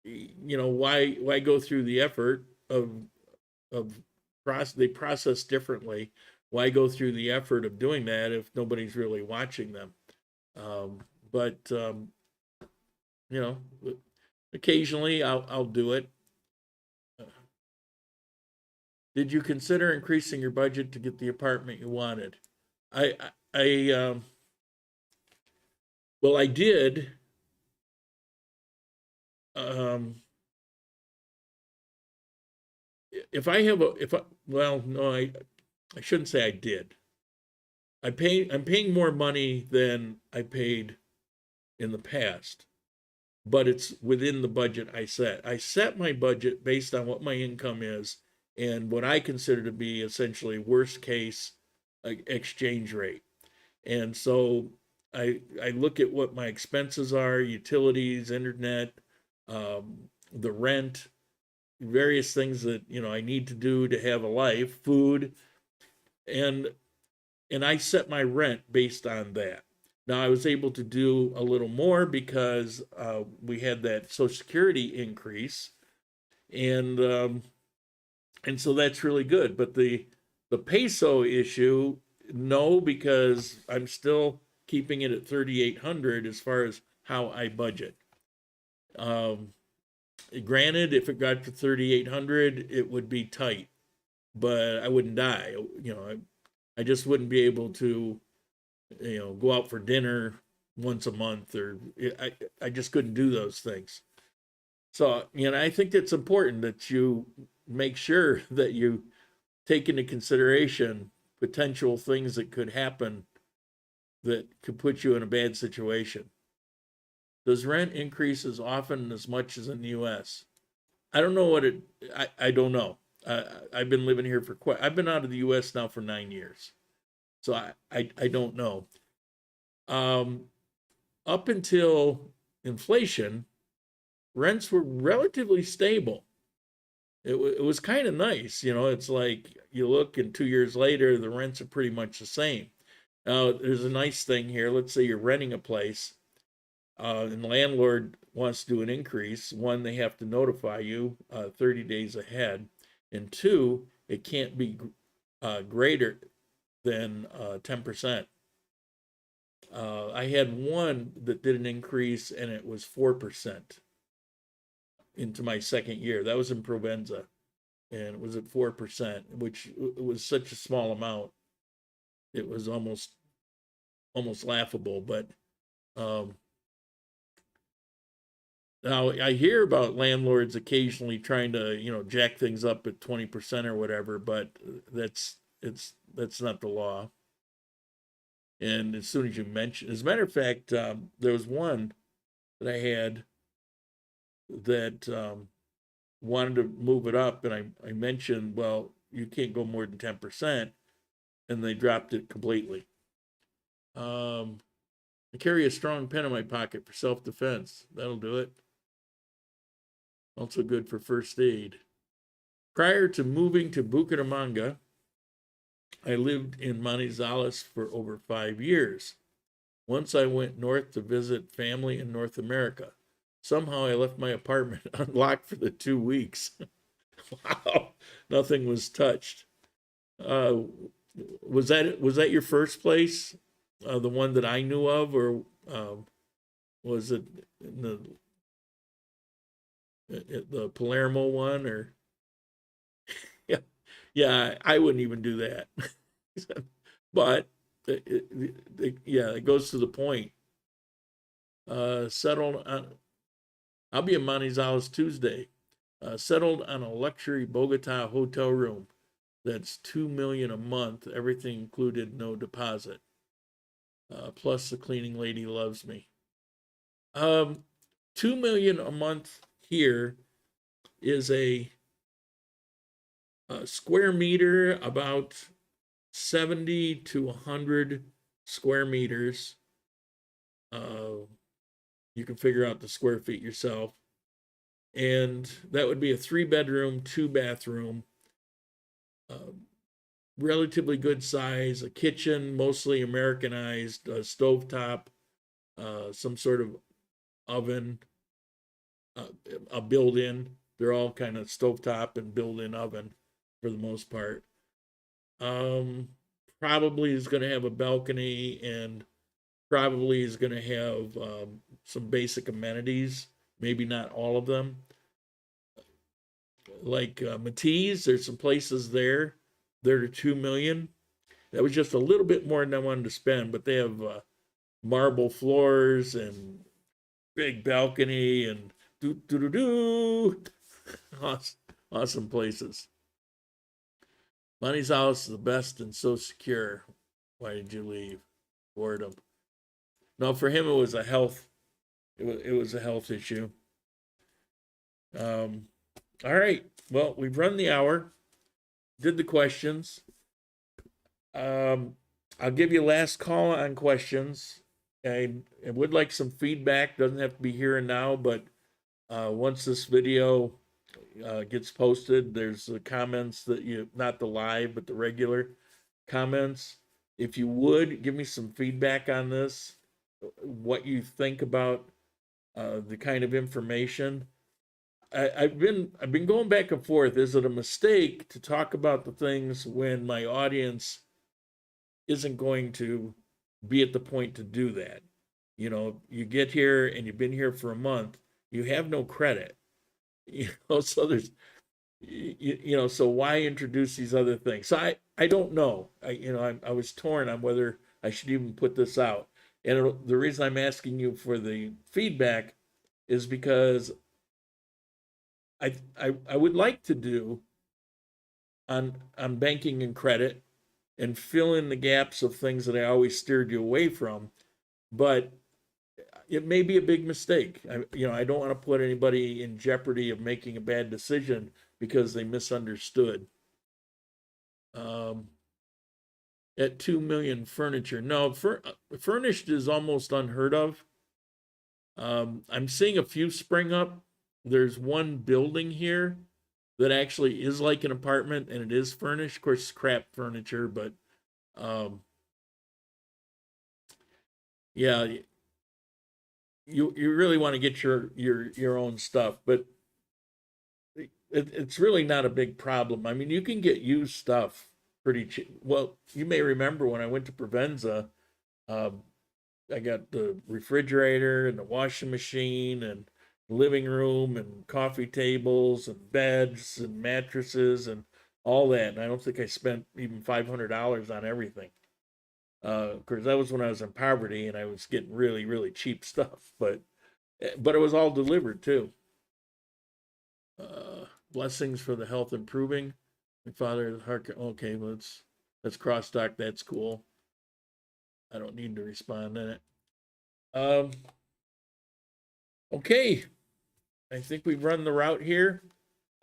why go through the effort of they process differently. Why go through the effort of doing that if nobody's really watching them? But occasionally I'll do it. Did you consider increasing your budget to get the apartment you wanted? Well, I did. I shouldn't say I did. I'm paying more money than I paid in the past, but it's within the budget I set. I set my budget based on what my income is and what I consider to be essentially worst case exchange rate. And so I look at what my expenses are, utilities, internet, the rent, various things that I need to do to have a life, food, and I set my rent based on that. Now I was able to do a little more because we had that Social Security increase, and so that's really good. But the peso issue, no, because I'm still keeping it at 3,800 as far as how I budget. Granted, if it got to 3,800, it would be tight, but I wouldn't die. I just wouldn't be able to, go out for dinner once a month, or I just couldn't do those things. So, I think it's important that you make sure that you take into consideration potential things that could happen that could put you in a bad situation. Does rent increase as often as much as in the U.S.? I don't know what I don't know. I've been living here I've been out of the U.S. now for 9 years. So I don't know. Up until inflation, rents were relatively stable. It was kind of nice. It's like you look and 2 years later, the rents are pretty much the same. Now, there's a nice thing here. Let's say you're renting a place. And the landlord wants to do an increase. One, they have to notify you 30 days ahead. And two, it can't be greater than 10%. I had one that did an increase, and it was 4% into my second year. That was in Provenza, and it was at 4%, which was such a small amount. It was almost laughable, but now I hear about landlords occasionally trying to, jack things up at 20% or whatever, but that's not the law. And as soon as you mention, as a matter of fact, there was one that I had that wanted to move it up, and I mentioned, well, you can't go more than 10%, and they dropped it completely. I carry a strong pen in my pocket for self-defense. That'll do it. Also good for first aid. Prior to moving to Bucaramanga, I lived in Manizales for over 5 years. Once I went north to visit family in North America. somehow I left my apartment unlocked for the 2 weeks. Wow, nothing was touched. Was that your first place, the one that I knew of, or was it in the Palermo one? Or yeah, I wouldn't even do that. But it goes to the point. Settled on. I'll be in Manizales Tuesday. Settled on a luxury Bogota hotel room. That's $2 million a month, everything included, no deposit. Plus the cleaning lady loves me. $2 million a month here is a square meter, about 70 to 100 square meters. You can figure out the square feet yourself. And that would be a 3-bedroom, 2-bathroom, relatively good size, a kitchen, mostly Americanized, stovetop, some sort of oven, a built-in. They're all kind of stovetop and built-in oven for the most part. Probably is going to have a balcony, and probably is going to have some basic amenities, maybe not all of them. Like Matisse, there's some places there that are $2 million. That was just a little bit more than I wanted to spend, but they have marble floors and big balcony and awesome places. Money's house is the best and so secure. Why did you leave? Boredom. No, for him it was a health. It was a health issue. All right. Well, we've run the hour. Did the questions. I'll give you last call on questions. I would like some feedback. Doesn't have to be here and now, but once this video gets posted, there's the comments that not the live, but the regular comments. If you would give me some feedback on this, what you think about the kind of information. I've been going back and forth. Is it a mistake to talk about the things when my audience isn't going to be at the point to do that? You know, you get here and you've been here for a month, you have no credit. So there's, so why introduce these other things? So I don't know. I was torn on whether I should even put this out. And the reason I'm asking you for the feedback is because I would like to do on banking and credit and fill in the gaps of things that I always steered you away from, but it may be a big mistake. I don't want to put anybody in jeopardy of making a bad decision because they misunderstood. At 2 million furniture, no, furnished is almost unheard of. I'm seeing a few spring up. There's one building here that actually is like an apartment and it is furnished. Of course, it's crap furniture, but yeah, you really want to get your own stuff, but it's really not a big problem. I mean, you can get used stuff pretty cheap. Well, you may remember when I went to Provenza, I got the refrigerator and the washing machine and living room and coffee tables and beds and mattresses and all that. And I don't think I spent even $500 on everything. Of course, that was when I was in poverty and I was getting really, really cheap stuff. But it was all delivered too. Blessings for the health improving. My father, okay, let's cross talk. That's cool. I don't need to respond in it. Okay. I think we've run the route here.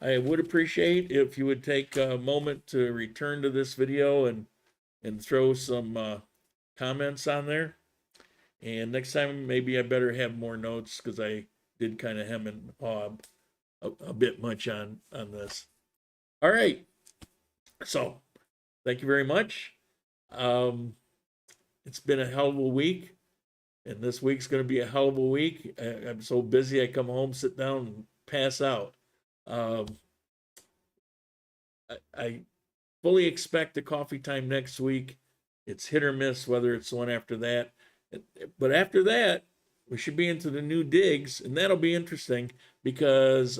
I would appreciate if you would take a moment to return to this video and throw some comments on there. And next time, maybe I better have more notes because I did kind of hem and haw a bit much on this. All right. So thank you very much. It's been a hell of a week. And this week's going to be a hell of a week. I'm so busy, I come home, sit down, and pass out. I fully expect a coffee time next week. It's hit or miss whether it's the one after that. But after that, we should be into the new digs, and that'll be interesting because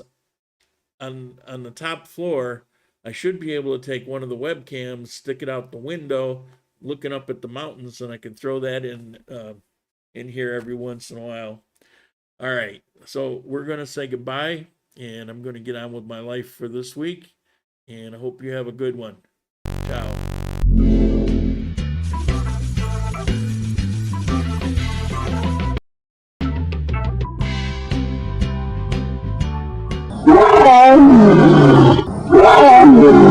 on the top floor, I should be able to take one of the webcams, stick it out the window, looking up at the mountains, and I can throw that in here every once in a while. All right, so we're going to say goodbye, and I'm going to get on with my life for this week, and I hope you have a good one. Ciao. Oh,